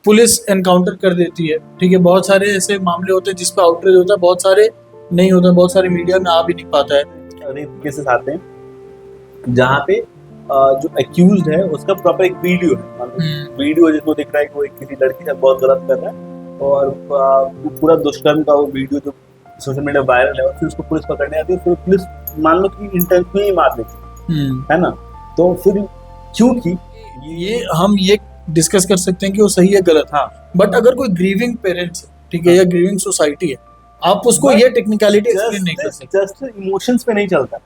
Police encounter कर देती है, ठीक है। बहुत सारे ऐसे मामले होते हैं जिसपे आउटरीच होता है, बहुत सारे नहीं होता, बहुत सारे मीडिया में आ भी नहीं पाता है। रेप केसेस आते हैं जहाँ पे जो एक्यूज्ड है उसका प्रॉपर एक वीडियो है, वीडियो जिसको दिख रहा है कि वो किसी लड़की से बहुत गलत कर रहा है और पूरा दुष्कर्म का वो वीडियो जो सोशल मीडिया वायरल है, और फिर उसको पुलिस पकड़ने आती है, फिर पुलिस मान लो कि इंटेंशनली मार देती है ना, तो फिर क्योंकि हम ये डिस्कस कर सकते हैं कि वो सही है गलत, हाँ, बट अगर कोई ग्रीविंग पेरेंट्स है, ठीक है, या ग्रीविंग सोसाइटी है, आप उसको ये टेक्निकलिटी एक्सप्लेन नहीं कर सकते। जस्ट इमोशंस पे नहीं चलता।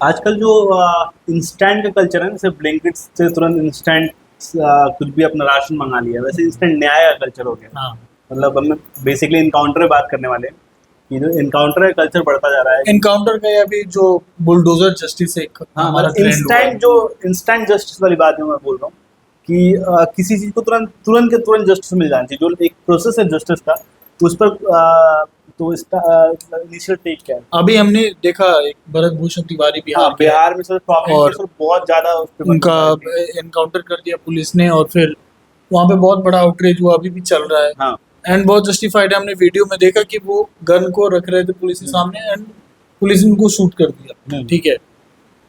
आजकल जो इंस्टेंट का कल्चर है, जैसे ब्लिंकिट से तुरंत इंस्टेंट कुछ भी अपना राशन मंगा लिया, वैसे इंस्टेंट न्याय का कल्चर हो गया। हाँ, मतलब हम बेसिकली इनकाउंटर पे बात करने वाले हैं कि जो इनकाउंटर का कल्चर बढ़ता जा रहा है, एनकाउंटर का या भी जो बुलडोजर जस्टिस एक हमारा इंस्टेंट जस्टिस वाली बात मैं बोल रहा हूँ कि किसी चीज को तुरंत जस्टिस मिल जाना चाहिए। जो एक प्रोसेस है जस्टिस का, उस पर तो इसका इनिशियल टेक क्या है? अभी हमने देखा एक भरत भूषण तिवारी बिहार में सर और बहुत ज्यादा उनका एनकाउंटर कर दिया पुलिस ने, और फिर वहाँ पे बहुत बड़ा आउटरीच हुआ, अभी भी चल रहा है। हाँ, एंड बहुत जस्टिफाइड है। हमने वीडियो में देखा कि वो गन को रख रहे थे पुलिस के सामने एंड पुलिस ने उनको शूट कर दिया, ठीक है।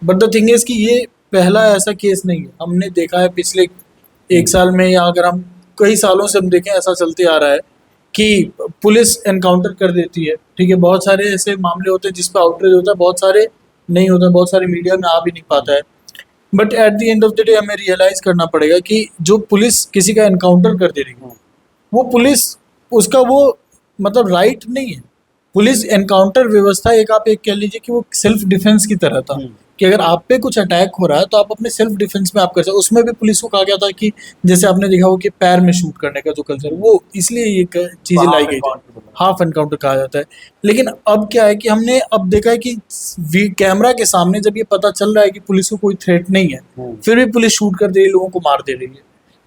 बट द थिंग इज कि ये पहला ऐसा केस नहीं है, हमने देखा है पिछले एक साल में, या अगर हम कई सालों से हम देखें, ऐसा चलते आ रहा है कि पुलिस एनकाउंटर कर देती है, ठीक है। बहुत सारे ऐसे मामले होते हैं जिसपे आउटरीच होता है, बहुत सारे नहीं होता, बहुत सारे मीडिया में आ भी नहीं पाता है। But at the end of the day हमें रियलाइज करना पड़ेगा कि जो पुलिस किसी का एनकाउंटर कर दे रही है, वो पुलिस उसका वो मतलब राइट नहीं है। पुलिस एनकाउंटर व्यवस्था एक आप एक कह लीजिए कि वो सेल्फ डिफेंस की तरह था, कि अगर आप पे कुछ अटैक हो रहा है तो आप अपने सेल्फ डिफेंस में आप कर सकते। उसमें भी पुलिस को कहा गया था कि जैसे आपने देखा हो कि पैर में शूट करने का जो कल्चर, वो इसलिए ये चीजें लाई गई थी, हाफ एनकाउंटर कहा जाता है। लेकिन अब क्या है कि हमने अब देखा है कि कैमरा के सामने जब ये पता चल रहा है कि पुलिस को कोई थ्रेट नहीं है, फिर भी पुलिस शूट कर दे रही है, लोगों को मार दे रही है,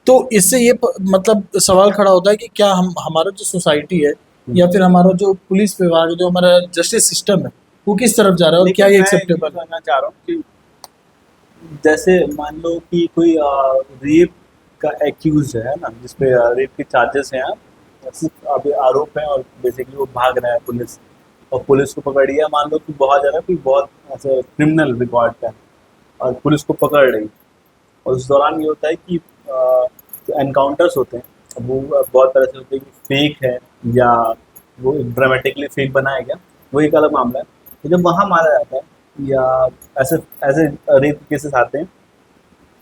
तो इससे ये मतलब सवाल खड़ा होता है कि क्या हमारा जो सोसाइटी है या फिर हमारा जो पुलिस विभाग है, जो हमारा जस्टिस सिस्टम है, वो किस तरफ जा रहा है, और क्या ये एक्सेप्टेबल करना चाह रहा हूँ कि जैसे मान लो कि कोई रेप का एक्यूज है ना, जिसपे रेप के चार्जेस हैं, सिर्फ अभी आरोप है और बेसिकली वो भाग रहा है पुलिस, और पुलिस को पकड़ लिया, मान लो कि बहुत ज़्यादा कोई बहुत ऐसे क्रिमिनल रिकॉर्ड का, और पुलिस को पकड़ रही, और उस दौरान ये होता है कि जो एनकाउंटर्स होते हैं वो बहुत तरह से होते हैं कि फेक है या वो ड्रामेटिकली फेक बनाया गया, वो एक अलग मामला है। तो जब वहाँ मारा जाता है या ऐसे ऐसे रेप केसेस आते हैं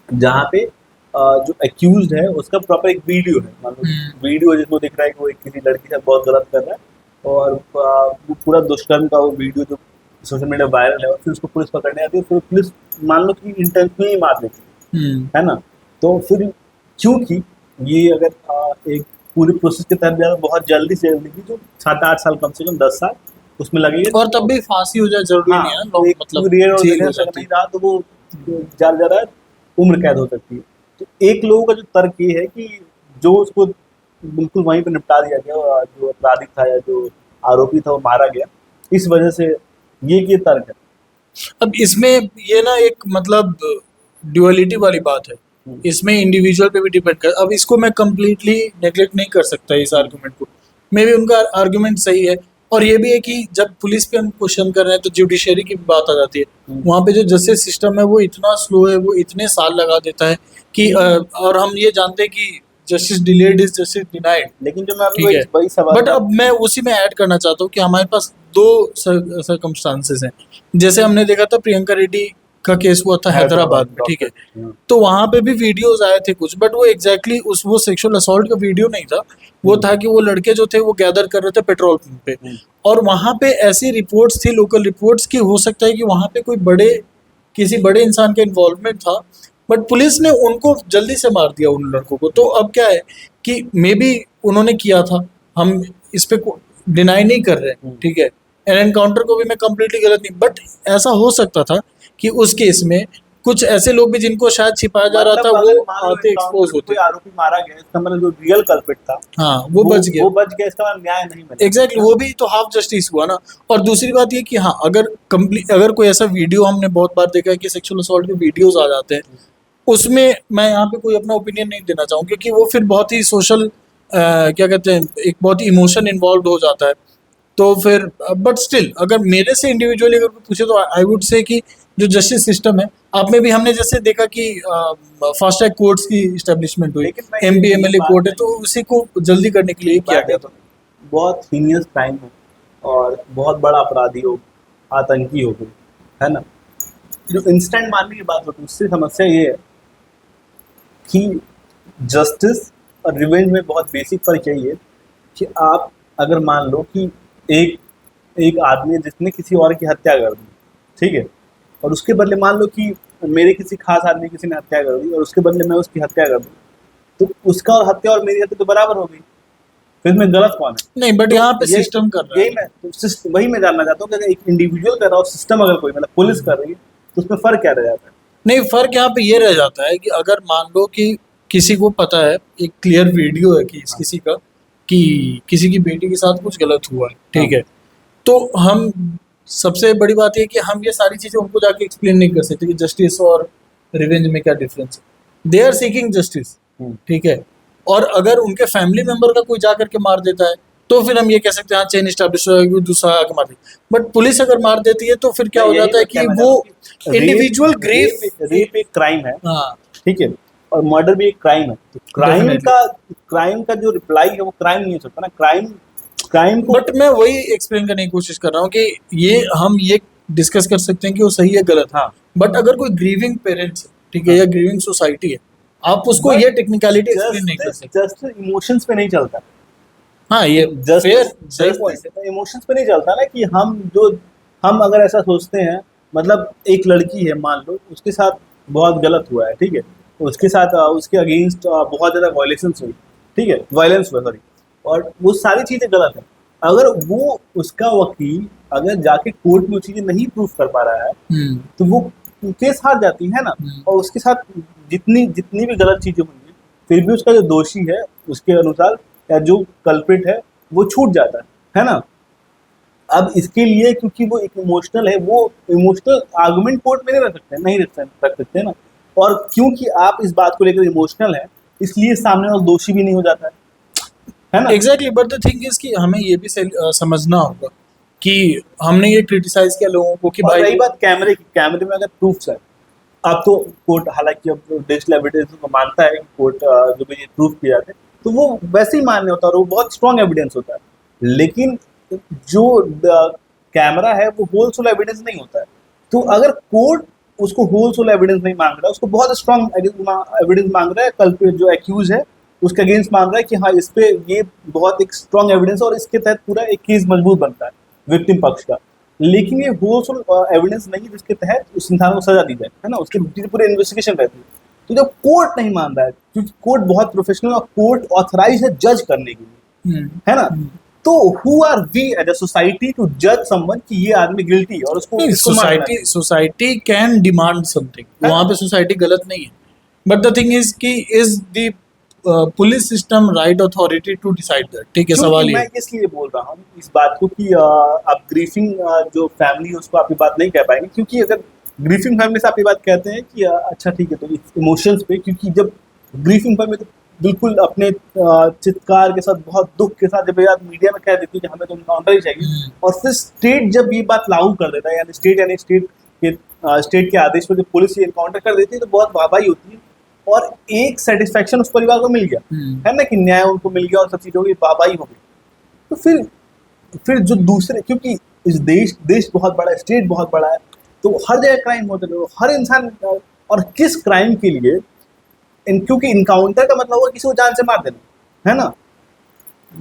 जहाँ पे जो एक्यूज्ड है उसका प्रॉपर एक वीडियो है, मान लो वीडियो जिसको दिख रहा है कि वो किसी लड़की से बहुत गलत कर रहा है, और वो पूरा दुष्कर्म का वो वीडियो जो सोशल मीडिया वायरल है, और फिर उसको पुलिस पकड़ने आती है, फिर पुलिस मान लो कि इंटेंशनली मार देती है ना, तो फिर क्योंकि ये अगर एक पूरी प्रोसेस के तहत ज़्यादा बहुत जल्दी से जल्दी जो 7-8 साल, कम से कम 10 साल उसमें लगेगी, और तब भी फांसी हो जाए जरूरी नहीं है, लोग मतलब जेल हो सकती है, तो वो ज़्यादा उम्र कैद हो सकती है। तो एक लोगों का जो तर्क ये है कि जो उसको बिल्कुल वहीं पे निपटा दिया गया, जो अपराधी था या जो आरोपी था वो मारा गया, इस वजह से ये तर्क है। अब इसमें ये ना एक मतलब ड्युअलिटी वाली बात है, इसमें इंडिविजुअल पे भी डिपेंड कर। अब इसको मैं कंप्लीटली नेग्लेक्ट नहीं कर सकता इस आर्गुमेंट को, मे भी उनका आर्गुमेंट सही है। और ये भी है कि जब पुलिस पे हम क्वेश्चन कर रहे हैं तो जुडिशरी की बात आ जाती है, वहाँ पे जो जस्टिस सिस्टम है वो इतना स्लो है, वो इतने साल लगा देता है कि और हम ये जानते हैं कि justice delayed is justice denied. लेकिन जो मैं वही सवाल, बट अब मैं उसी में ऐड करना चाहता हूँ कि हमारे पास दो सर्कमस्टांसेस हैं। जैसे हमने देखा था प्रियंका रेड्डी का केस हुआ था हैदराबाद में, ठीक है, तो वहां पे भी वीडियोस आए थे कुछ, बट वो एग्जैक्टली वो सेक्सुअल असॉल्ट का वीडियो नहीं था, वो था कि वो लड़के जो थे वो गैदर कर रहे थे पेट्रोल पंप पे, और वहां पे ऐसी रिपोर्ट्स थी, लोकल रिपोर्ट्स, की हो सकता है कि वहां पे कोई किसी बड़े इंसान का इन्वॉल्वमेंट था, बट पुलिस ने उनको जल्दी से मार दिया उन लड़कों को। तो अब क्या है कि मे बी उन्होंने किया था, हम इस पे डिनाई नहीं कर रहे, ठीक है, एनकाउंटर को भी मैं कंप्लीटली गलत नहीं, बट ऐसा हो सकता था कि उस केस में कुछ ऐसे लोग भी जिनको शायद छिपाया जा रहा था वो आते एक्सपोज होते। आरोपी मारा गया, इसका मतलब जो रियल कल्प्रिट था, हाँ, वो बच गया, इसका न्याय नहीं मिला। एग्जैक्टली, वो भी तो हाफ जस्टिस हुआ ना। और दूसरी बात ये कि हाँ, अगर कोई ऐसा वीडियो, हमने बहुत बार देखा है कि सेक्सुअल असॉल्ट के वीडियोस आ जाते हैं, उसमें मैं यहाँ पे कोई अपना ओपिनियन नहीं देना चाहूँ, क्योंकि वो फिर बहुत ही सोशल क्या कहते हैं, एक बहुत ही इमोशन इन्वॉल्व हो जाता है। तो फिर बट स्टिल अगर मेरे से इंडिविजुअली अगर कोई पूछे तो आई वुड से कि जो जस्टिस सिस्टम है, आप में भी हमने जैसे देखा कि फास्ट ट्रैक कोर्ट्स की इस्टेब्लिशमेंट हुई, लेकिन मैं एमपी ये एमएलए बात कोर्ट है, तो नहीं, उसी को जल्दी करने के लिए किया बात गया है, था। बहुत हीनियस क्राइम है और बहुत बड़ा अपराधी हो, आतंकी हो गए, है ना। जो इंस्टेंट मारने की बात होती है उससे समस्या ये है कि जस्टिस और रिवेंज में बहुत बेसिक फर्क यही है कि आप अगर मान लो कि एक एक आदमी है जिसने किसी और की हत्या कर दी, ठीक है, और उसके बदले मान लो कि मेरे किसी खास आदमी किसी ने हत्या कर दी और उसके बदले मैं उसकी हत्या कर दूँ, तो उसका और हत्या और मेरी हत्या तो बराबर हो गई, फिर मैं गलत कौन है? नहीं, बट तो यहाँ पे ये सिस्टम कर रहा यही है। मैं तो वही मैं जानना चाहता हूँ कि अगर एक इंडिविजुअल कर रहा हो, सिस्टम अगर कोई मतलब पुलिस कर रही है, तो उसमें फर्क क्या रह जाता है? नहीं, फर्क यहाँ पे ये रह जाता है कि अगर मान लो कि किसी को पता है, एक क्लियर वीडियो है कि हाँ, किसी का कि किसी की बेटी के साथ कुछ गलत हुआ है, हाँ, ठीक है, तो हम सबसे बड़ी बात ये है कि हम ये सारी चीजें उनको जाके एक्सप्लेन नहीं कर सकते कि जस्टिस और रिवेंज में क्या डिफरेंस है। दे आर सीकिंग जस्टिस, हम्म, ठीक है, और अगर उनके फैमिली मेंबर का कोई जा करके मार देता है, तो फिर हम ये कह सकते हैं हाँ चेन स्टैब्लिश हो गई, दूसरा आके मार देता। बट पुलिस अगर मार देती है तो फिर क्या मैं हो यही जाता है मैं कि कहना वो चाहता हूँ कि इंडिविजुअल रेप ग्रीफ। रेप एक क्राइम है, हाँ, ठीक है, और मर्डर भी एक क्राइम है। तो डेफिनेटली। क्राइम का जो रिप्लाई है वो क्राइम नहीं हो सकता ना। क्राइम क्राइम को बट मैं वही एक्सप्लेन करने की कोशिश कर रहा हूँ कि ये हम ये डिस्कस कर सकते हैं कि वो सही है गलत है, हाँ, बट अगर कोई ग्रीविंग पेरेंट्स है, ठीक है, हाँ, या ग्रीविंग सोसाइटी है, आप उसको बट ये टेक्निकलिटी एक्सप्लेन नहीं कर जस्टिस सकते। जस्टिस इमोशंस पे नहीं चलता। हाँ, ये फेयर, जस्टिस सही पॉइंट जस्टिस है। इमोशंस पे नहीं चलता ना कि हम अगर ऐसा सोचते हैं, मतलब एक लड़की है मान लो, उसके साथ बहुत गलत हुआ है, ठीक है, उसके साथ उसके अगेंस्ट बहुत ज़्यादा वायलेशंस हुई, ठीक है, वायलेंस हुआ, सॉरी, और वो सारी चीज़ें गलत है। अगर वो उसका वकील अगर जाके कोर्ट में वो चीज़ें नहीं प्रूफ कर पा रहा है, हम्म। तो वो केस हार जाती है ना। हम्म। और उसके साथ जितनी जितनी भी गलत चीज़ें होंगी, फिर भी उसका जो दोषी है उसके अनुसार या जो कल्प्रिट है वो छूट जाता है ना। अब इसके लिए क्योंकि वो एक इमोशनल है, वो इमोशनल आर्गुमेंट कोर्ट में नहीं रख सकते ना। और क्योंकि आप इस बात को लेकर इमोशनल है, इसलिए सामने वाला दोषी भी नहीं हो जाता है ना। Exactly, but the thing is कि हमें ये भी समझना होगा कि हमने ये क्रिटिसाइज किया लोगों को कि और भाई रही बात कैमरे की, कैमरे में अगर प्रूफ्स है, अब तो कोर्ट हालांकि अब डिजिटल एविडेंस को मानता है कि कोर्ट जो भी प्रूफ किए जाते हैं तो वो वैसे ही मान्य होता है और वो बहुत स्ट्रॉन्ग एविडेंस होता है। लेकिन जो कैमरा है वो होल सोल एविडेंस नहीं होता है। तो अगर कोर्ट उसको होल सोल एविडेंस नहीं मांग रहा है, उसको बहुत स्ट्रॉन्ग एविडेंस मांग रहा है, कल पे जो एक्यूज है उसके अगेंस्ट मांग रहा है कि हाँ इस पे ये बहुत एक स्ट्रॉन्ग एविडेंस और इसके तहत पूरा एक केस मजबूत बनता है विक्टिम पक्ष का। लेकिन ये होल एविडेंस नहीं जिसके तहत उस इंसान को सजा दी जाए, है ना, उसकी पूरी इन्वेस्टिगेशन रहती है। तो जब कोर्ट नहीं मान रहा है, क्योंकि कोर्ट बहुत प्रोफेशनल और कोर्ट ऑथराइज है जज करने के लिए, हम्म। है ना, हम्म। तो who are we as a society to जज समवन कि ये आदमी गिल्टी है और उसको नहीं, इसको मार देना सोसाइटी चाहिए, सोसाइटी कैन डिमांड समथिंग, है वहां ना। पे सोसाइटी गलत नहीं है, बट द थिंग इज कि is the police system right authority to decide that, ठीक है, क्योंकि सवाल ये मैं है। इसलिए बोल रहा हूँ इस बात को कि आप ग्रीफिंग जो फैमिली है उसको आप ये बात नहीं कह पाएंगे, क्योंकि अगर ग्रीफिंग फैमिली से आप ये बात कहते हैं कि अच्छा ठीक है तो इमोशंस पे, क्योंकि जब ग्रीफिंग फैमिली तो बिल्कुल अपने चित्कार के साथ बहुत दुख के साथ जब ये बात मीडिया में कह देती है कि हमें तो इनकाउंटर ही चाहिए, हम्म। और फिर स्टेट जब ये बात लागू कर देता है, यानी स्टेट के आदेश पर जब पुलिस ये इनकाउंटर कर देती है तो बहुत वाहवाही होती है और एक सेटिस्फेक्शन उस परिवार को मिल गया, हम्म। है ना, कि न्याय उनको मिल गया और सब चीज़ों की वाहवाही हो गई। तो फिर जो दूसरे, क्योंकि इस देश बहुत बड़ा है, स्टेट बहुत बड़ा है, तो हर जगह क्राइम होते हैं, हर इंसान और किस क्राइम के लिए क्योंकि इनकाउंटर का मतलब होगा किसी को जान से मार देना, है ना,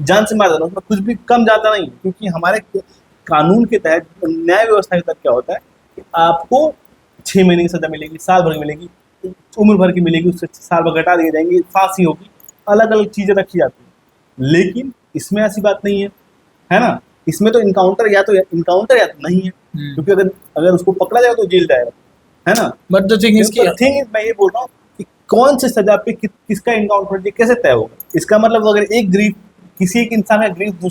जान से मार देना, उसमें कुछ भी कम जाता नहीं, क्योंकि हमारे कानून के तहत न्याय व्यवस्था के तहत क्या होता है कि आपको 6 महीने की सजा मिलेगी, साल भर की मिलेगी, उम्र भर की मिलेगी, उससे साल भर घटा दिए जाएंगे, फांसी होगी, अलग अलग चीज़ें रखी जाती हैं। लेकिन इसमें ऐसी बात नहीं है ना। इसमें तो इनकाउंटर या तो नहीं है, क्योंकि अगर अगर उसको पकड़ा जाएगा तो जेल जाएगा, है ना। बट द थिंग इज कि थिंग इज मैं ये बोल रहा हूँ कि कौन सी सजा पे किसका इनकाउंटर कैसे तय होगा। इसका मतलब अगर किसी एक इंसान का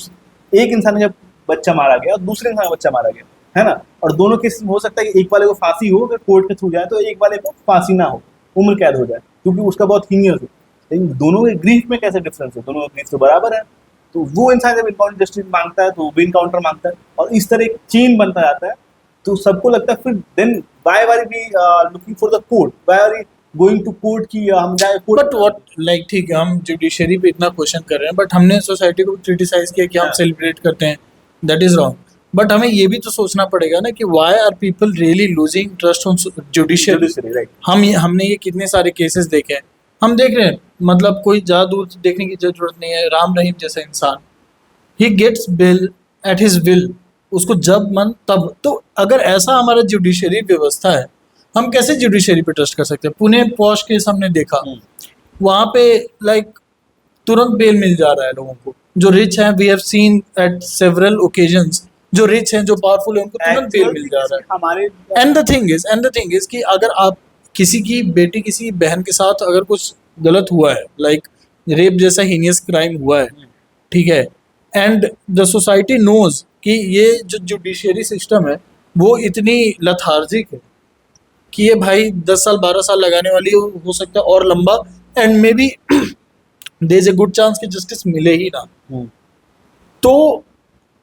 एक इंसान का जब बच्चा मारा गया और दूसरे इंसान का बच्चा मारा गया, है ना, और दोनों केस हो सकता है कि एक वाले को फांसी हो, अगर कोर्ट के थ्रू जाए तो एक वाले को फांसी ना हो, उम्र कैद हो जाए क्योंकि उसका बहुत हीनियस है। लेकिन दोनों के ग्रीफ में कैसे डिफरेंस है, दोनों के ग्रीफ तो बराबर है। तो वो इंसान जब इनकाउंटर जस्टिस मांगता है तो वो भी इनकाउंटर मांगता है, और इस तरह एक चेन बनता जाता है। तो सबको लगता है फिर then why are we looking for the court, why are we going to court की हम जाए कोर्ट। बट व्हाट लाइक ठीक है, हम जुडिशरी पे इतना क्वेश्चन कर रहे हैं, बट हमने सोसाइटी को क्रिटिसाइज किया कि हम हाँ। सेलिब्रेट करते हैं, दैट इज रॉन्ग। बट हमें ये भी तो सोचना पड़ेगा ना कि why are people really losing trust on judiciary. Judiciary, right. हमने ये कितने सारे केसेस देखे हैं, हम देख रहे हैं, मतलब कोई ज़्यादा दूर देखने की जरूरत नहीं है। राम रहीम जैसा इंसान, he Gates Bill at his will, उसको जब मन तब। तो अगर ऐसा हमारा जुडिशरी व्यवस्था है, हम कैसे जुडिशरी पे ट्रस्ट कर सकते हैं? पुणे पॉश केस हमने देखा, वहाँ पे लाइक तुरंत बेल मिल जा रहा है लोगों को। जो रिच हैं, we have seen at several occasions, जो रिच हैं, जो पावरफुल हैं, उनको तुरंत बेल मिल जा रहा है। हमारे एंड द थिंग इज कि अगर आप किसी की बेटी, किसी बहन के साथ अगर कुछ गलत हुआ है, लाइक रेप जैसा हीनियस क्राइम हुआ है, ठीक है, एंड द सोसाइटी नोज कि ये जो जुडिशियरी सिस्टम है वो इतनी लथार्जिक है कि ये भाई 10 साल 12 साल लगाने वाली हो सकता है और लंबा, and maybe there is a good chance कि जस्टिस मिले ही ना। तो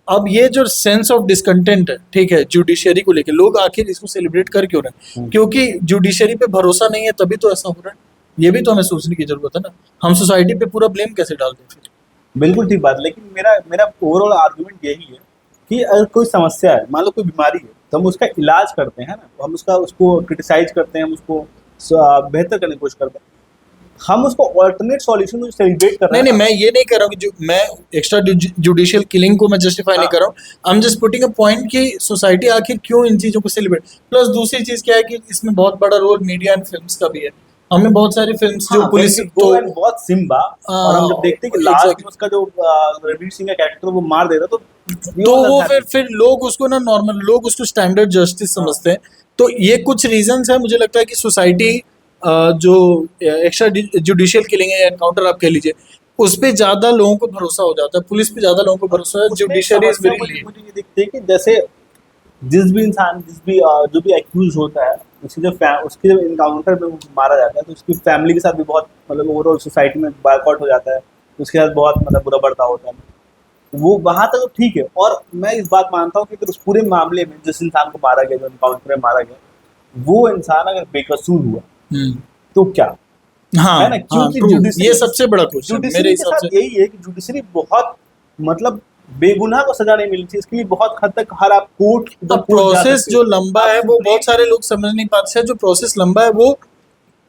अब ये जो सेंस ऑफ डिसकंटेंट है, ठीक है, जुडिशरी को लेके लोग आखिर इसको सेलिब्रेट कर क्यों रहे हैं? क्योंकि जुडिशरी पे भरोसा नहीं है, तभी तो ऐसा हो रहा है। ये भी तो हमें सोचने की जरूरत है ना। हम सोसाइटी पे पूरा ब्लेम कैसे डाल दें फिर? बिल्कुल ठीक बात, लेकिन मेरा मेरा ओवरऑल आर्गुमेंट यही है कि अगर कोई समस्या है, मान लो कोई बीमारी है, तो हम उसका इलाज करते हैं ना, हम उसको क्रिटिसाइज करते हैं, हम उसको बेहतर करने की कोशिश करते हैं। हम उसको ऑल्टरनेट सॉल्यूशन को सेलिब्रेट कर रहे नहीं हैं। नहीं, मैं ये नहीं कर रहा हूँ कि मैं एक्स्ट्रा जुडिशियल किलिंग को मैं जस्टिफाई नहीं कर रहा हूँ। I am just putting a point कि सोसाइटी आखिर क्यों इन चीज़ों को सेलिब्रेट। प्लस दूसरी चीज़ क्या है कि इसमें बहुत बड़ा रोल मीडिया एंड फिल्म्स का भी है। हमने बहुत सारी फिल्म्स जो पुलिस तो बहुत सिम्बा, और हम जब देखते हैं कि लास्ट में उसका जो रणवीर सिंह का कैरेक्टर वो मार देता, तो वो फिर लोग उसको ना नॉर्मल, लोग उसको स्टैंडर्ड जस्टिस समझते हैं। तो ये कुछ रीजंस है, मुझे लगता है कि सोसाइटी जो एक्स्ट्रा जुडिशियल किलिंग है या एनकाउंटर आप कह लीजिए, उस पे ज्यादा लोगों को भरोसा हो जाता है, पुलिस पे ज्यादा लोगों को भरोसा है। Judiciary is very lean. मुझे ये दिखते है कि जैसे जो भी एक्यूज होता है, उसके जब इनकाउंटर में मारा जाता है, तो उसकी फैमिली के साथ भी बहुत, मतलब ओवरऑल सोसाइटी में बायकॉट हो जाता है, उसके साथ बहुत मतलब बुरा बर्ताव होता है। वो वहां तक तो ठीक है, और मैं इस बात मानता हूँ कि अगर उस पूरे मामले में जिस इंसान को मारा गया, जो इनकाउंटर में मारा गया, वो इंसान अगर बेकसूर हुआ तो क्या हाँ, है ना, क्योंकि हाँ, ये सबसे बड़ा क्वेश्चन मेरे जुडिशरी के हिसाब साथ से। यही है कि जुडिशरी बहुत, मतलब बेगुनाह को सजा नहीं मिलनी चाहिए, इसके लिए बहुत हद तक हर आप कोर्ट अब प्रोसेस जो लंबा है वो बहुत सारे लोग समझ नहीं पाते हैं। जो प्रोसेस लंबा है वो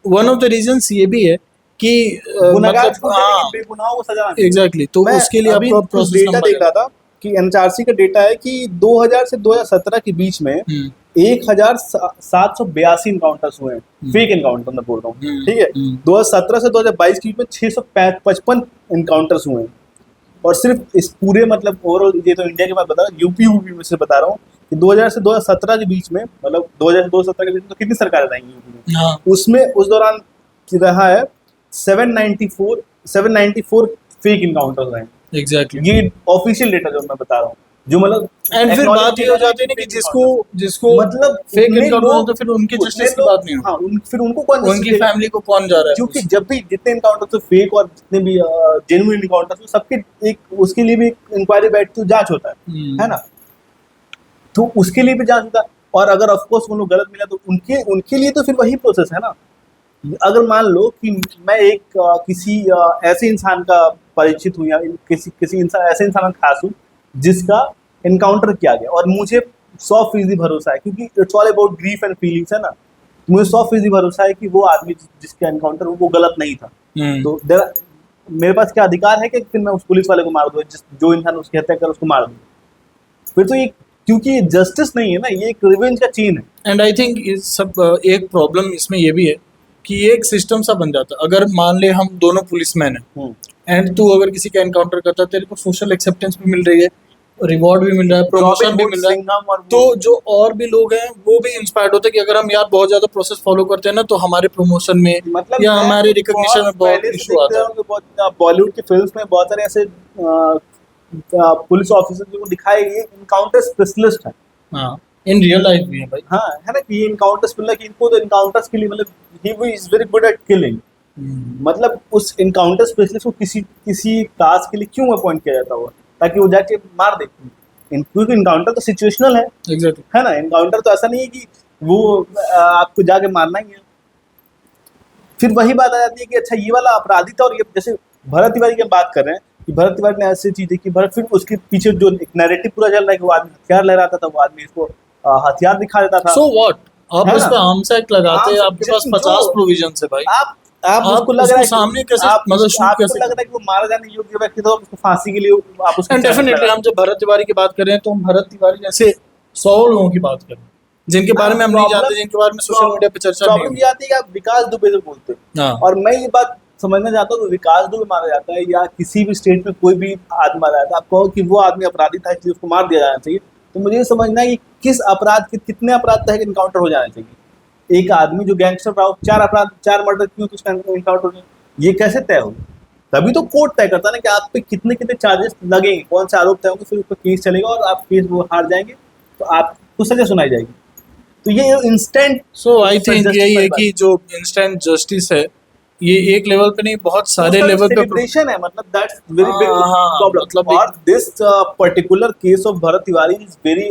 वन ऑफ द रीजंस ये भी है कि मतलब हाँ, बेगुनाहों को सजा नहीं। एग्जैक्टली, तो मैं उसके लिए अभी आपको कुछ प्रोसेस डेटा लंबा देख रहा था कि एनएचआरसी का डेटा है कि 2000 से 2017 के बीच में 1782 इनकाउंटर्स हुए हैं, फेक इनकाउंटर मैं बोल रहा हूँ, ठीक है। 2017 से 2022 के बीच में 655 इनकाउंटर्स हुए हैं, और सिर्फ इस पूरे, मतलब ओवरऑल, ये तो इंडिया की बात बता रहा हूँ, यूपी में से बता रहा हूँ कि 2000 से 2017 के बीच में, मतलब 2000 से 2017 के बीच में तो कितनी सरकारें रहेंगी यूपी में, हाँ, उसमें उस दौरान रहा है 794 फेक इनकाउंटर्स रहे हैं। एग्जैक्टली। ये ऑफिशियल डेटा जो मैं बता रहा हूँ, जो मतलब एंड फिर बात ये हो जाती है ना कि जिसको मतलब फेक उतने इनकाउंटर लोग- होता है, फिर उनकी उतने जस्टिस की लोग- बात नहीं होती। हाँ, फिर उनको कौन justice उनकी देगा? फैमिली को कौन जा रहा है? क्योंकि जब भी जितने इनकाउंटर फेक और जितने भी जेन्युइन इनकाउंटर, सबके एक उसके लिए भी इंक्वायरी बैठती है, जांच होता है ना, तो उसके लिए भी जांच होता है। और अगर ऑफकोर्स वो लोग गलत मिला तो उनके लिए तो फिर वही प्रोसेस है ना। अगर मान लो कि मैं एक किसी ऐसे इंसान का परिचित हूँ, या किसी इंसान, ऐसे इंसान का खास हूँ जिसका इनकाउंटर किया गया, और मुझे 100% भरोसा है, क्योंकि it's all about grief and feelings, है ना। तो मुझे 100% भरोसा है कि वो आदमी जिसका इनकाउंटर वो गलत नहीं था। तो मेरे पास क्या अधिकार है कि फिर मैं उस पुलिस वाले को मार दूँ, जो इंसान उसकी हत्या कर उसको मार दूँ? फिर तो ये, क्योंकि ये जस्टिस नहीं है ना, ये एक रिवेंज का चेन है। एंड आई थिंक इस सब एक प्रॉब्लम इसमें ये भी है कि ये एक सिस्टम सा बन जाता है। अगर मान ले हम दोनों पुलिसमैन हैं, एंड तू अगर किसी का एनकाउंटर करता है, तेरे को सोशल एक्सेप्टेंस भी मिल रही है, रिवॉर्ड भी मिल रहा है, प्रमोशन भी मिल रहा है, तो जो और भी लोग हैं वो भी इंस्पायर्ड होते हैं कि अगर हम यार बहुत ज्यादा प्रोसेस फॉलो करते हैं ना, तो हमारे प्रमोशन में मतलब या हमारे रिकॉग्निशन में बहुत इशू आता है। बॉलीवुड की फिल्म्स में बहुत सारे ऐसे पुलिस ऑफिसर जो दिखाए ये इनकाउंटर स्पेशलिस्ट है, हाँ, इन रियल लाइफ भी है भाई। हाँ है ना कि ये इनकाउंटर्स मिल रहा है कि इनको तो इनकाउंटर्स के लिए मतलब he is very good at killing. मतलब उस इनकाउंटर स्पेशलिस्ट को किसी किसी टास्क के लिए क्यों अपॉइंट किया जाता होगा, ताकि वो जाके मार दे। क्योंकि इनकाउंटर तो सिचुएशनल है एग्जैक्टली। है ना। इनकाउंटर तो ऐसा नहीं है कि वो आपको जाके मारना ही है। फिर वही बात आ जाती है कि अच्छा ये वाला अपराधी था, और ये जैसे भरत तिवारी की हम बात कर रहे हैं कि भरत तिवारी ने ऐसी चीजें की, भरत फिर उसके पीछे जो एक नैरेटिव पूरा चल रहा है कि वो आदमी हथियार लहराता था, वो आदमी इसको हथियार दिखा देता था। सो व्हाट, आप है उस ना? पे आर्म्स एक्ट लगाते हैं, आर्म्स आपके पास जो- 50 प्रोविजन है भाई। आप आप उसको लग रहा है उसको सामने कि कैसे आप मतलब शूट आपको कैसे लग रहा है कि वो मारा जाने योग्य व्यक्ति था, उसको फांसी के लिए आप उसको एंड चार्ज डेफिनेटली लगा। हम जब भरत तिवारी की बात कर रहे हैं तो हम भरत तिवारी जैसे 100 लोगों की बात कर रहे हैं जिनके बारे में हम नहीं जानते, जिनके बारे में सोशल मीडिया पे चर्चा नहीं प्रॉब्लम ये आती है कि आप विकास दुबे से बोलते हैं, हाँ। और मैं ये बात समझना चाहता हूँ कि विकास दुबे मारा जाता है या किसी भी स्टेट में कोई भी आदमी मारा जाता है, आप कहो कि वो आदमी अपराधी था इसलिए उसको मार दिया जाना चाहिए, तो मुझे ये समझना है कि किस अपराध के कितने अपराध तक इनकाउंटर हो जाना चाहिए। एक आदमी जो गैंगस्टर रहा हो, 4 मर्डर क्यों तो उसका इनकाउंटर हो जाए, ये कैसे तय हो? तभी तो कोर्ट तय करता है ना कि आप पे कितने कितने चार्जेस लगेंगे, कौन से आरोप तय होंगे, फिर उस पर केस चलेगा और आप केस वो हार जाएंगे तो आपको सजा सुनाई जाएगी। तो ये इंस्टेंट सो आई थिंक यही है कि जो इंस्टेंट जस्टिस है ये एक लेवल पे नहीं बहुत सारे लेवल पे सेलिब्रेशन है, मतलब दैट्स वेरी बिग हाँ, प्रॉब्लम। मतलब और this particular case of Bharat Tiwari is very,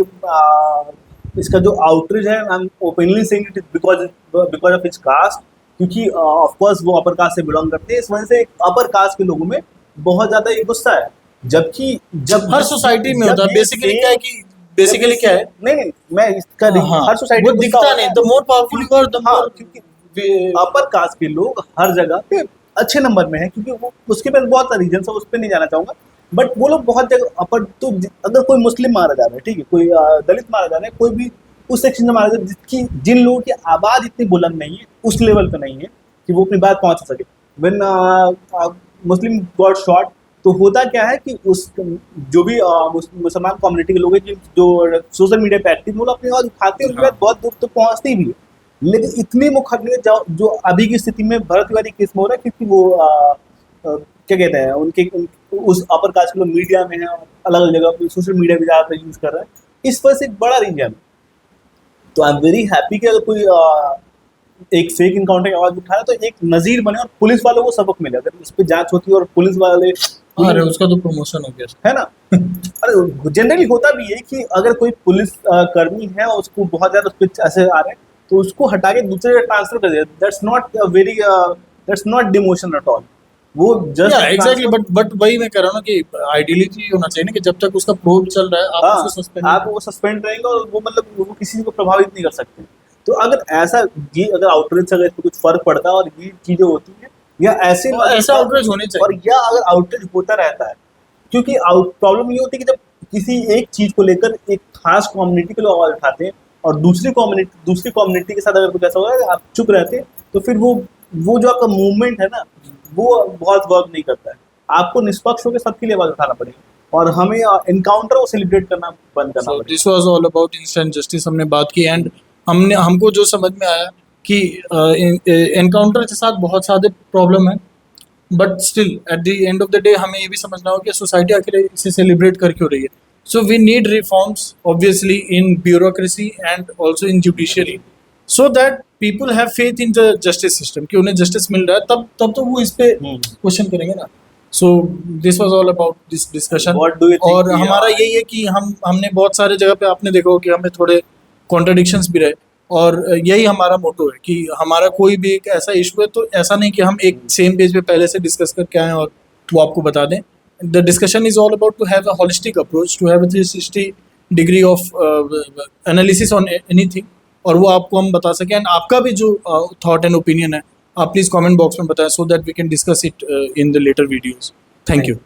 इसका जो आउटरीच है, I am openly saying it because of his cast, क्योंकि ऑफ कोर्स वो अपर कास्ट से बिलोंग करते हैं, इस वजह से अपर कास्ट के लोगों में बहुत ज्यादा ये गुस्सा है। जबकि जब हर सोसाइटी में होता है बेसिकली क्या है कि बेसिकली क्या है नहीं मैं इसका हाँ, हर सोसाइटी वो दिखता नहीं, the more powerful you are the more क्योंकि अपर कास्ट के लोग हर जगह पे अच्छे नंबर में है, क्योंकि वो उसके पास बहुत रीजन है, उस पर नहीं जाना चाहूंगा, बट वो लोग बहुत जगह अपर। तो अगर कोई मुस्लिम मारा जा रहा है, ठीक है, कोई दलित मारा जा रहा है, कोई भी उस सेक्शन में मारा जा रहा है जिसकी जिन लोगों की आवाज इतनी बुलंद नहीं है, उस लेवल पे नहीं है कि वो अपनी बात पहुंचा सके, व्हेन मुस्लिम गॉट शॉट, तो होता क्या है कि उस जो भी मुसलमान कम्युनिटी के लोग हैं जो सोशल मीडिया पे एक्टिव, वो लोग अपनी आवाज उठाते हैं, उनकी बात बहुत दूर तक पहुंचती भी है। लेकिन इतनी मुकदमे जो अभी की स्थिति में भरत तिवारी केस में हो रहा है, क्योंकि वो क्या कहते हैं उस अपर कास्ट के लोग मीडिया में है, अलग अलग जगह पे सोशल मीडिया भी ज़्यादातर यूज कर रहा है, इस पर से एक बड़ा रीजन। तो आई एम वेरी हैप्पी कि अगर कोई एक फेक इनकाउंटर की आवाज उठाए तो एक नजीर बने और पुलिस वालों को सबक मिले। अगर इस पर जांच होती है और पुलिस वाले, अरे उसका तो प्रमोशन हो गया है ना। अरे जनरली होता भी है कि अगर कोई पुलिस कर्मी है और उसको बहुत ज्यादा उस पर ऐसे आ रहे हैं तो उसको हटा के दूसरे जगह ट्रांसफर कर दिया। That's not demotion at all, वो जस्ट एग्जैक्टली। बट वही मैं कह रहा हूँ ना कि आइडियली तो ये होना चाहिए ना कि जब तक उसका प्रोब चल रहा है आप उसको सस्पेंड, आप वो सस्पेंड रहेंगे और वो मतलब वो किसी को प्रभावित नहीं कर सकते। तो अगर ऐसा ये अगर आउटरीच से अगर इसमें कुछ फर्क पड़ता है और ये चीजें होती हैं या ऐसे ऐसा आउटरीच होने चाहिए, और या अगर आउटरीच होता रहता है, क्योंकि प्रॉब्लम ये होती है कि जब किसी एक चीज को लेकर एक खास कम्युनिटी के लोग आवाज उठाते हैं और दूसरी कम्युनिटी के साथ अगर कुछ ऐसा होगा है आप चुप रहते हैं, तो फिर वो जो आपका मूवमेंट है ना वो बहुत वर्क नहीं करता है। आपको निष्पक्ष होकर सबके लिए आवाज उठाना पड़ेगा और हमें एनकाउंटर को सेलिब्रेट करना बंद करना पड़ेगा। This was all about instant justice, हमने बात की एंड हमको जो समझ में आया कि एनकाउंटर के साथ बहुत सारे प्रॉब्लम है, but still at the end of the day हमें ये भी समझना होगा कि सोसाइटी आखिर इसे सेलिब्रेट कर क्यों रही है। So we need reforms obviously in bureaucracy and also in judiciary so that people have faith in the justice system कि उन्हें जस्टिस मिल रहा है, तब तो वो इस पे क्वेश्चन करेंगे ना। So this was all about this discussion. और हमारा यही है कि हमने बहुत सारे जगह पे आपने देखा हो कि हमें थोड़े कॉन्ट्रडिक्शंस भी रहे, और यही हमारा मोटो है कि हमारा कोई भी एक ऐसा इशू है तो ऐसा नहीं कि हम एक सेम पेज पे पहले से डिस्कस करके आएँ और वो आपको बता दें। The discussion is all about to have a holistic approach, to have a 360 degree of analysis on anything, और वो आपको हम बता सकें। एंड आपका भी जो थॉट एंड ओपिनियन है आप प्लीज़ कमेंट बॉक्स में बताएं so that we can discuss it in the later videos. Thank you.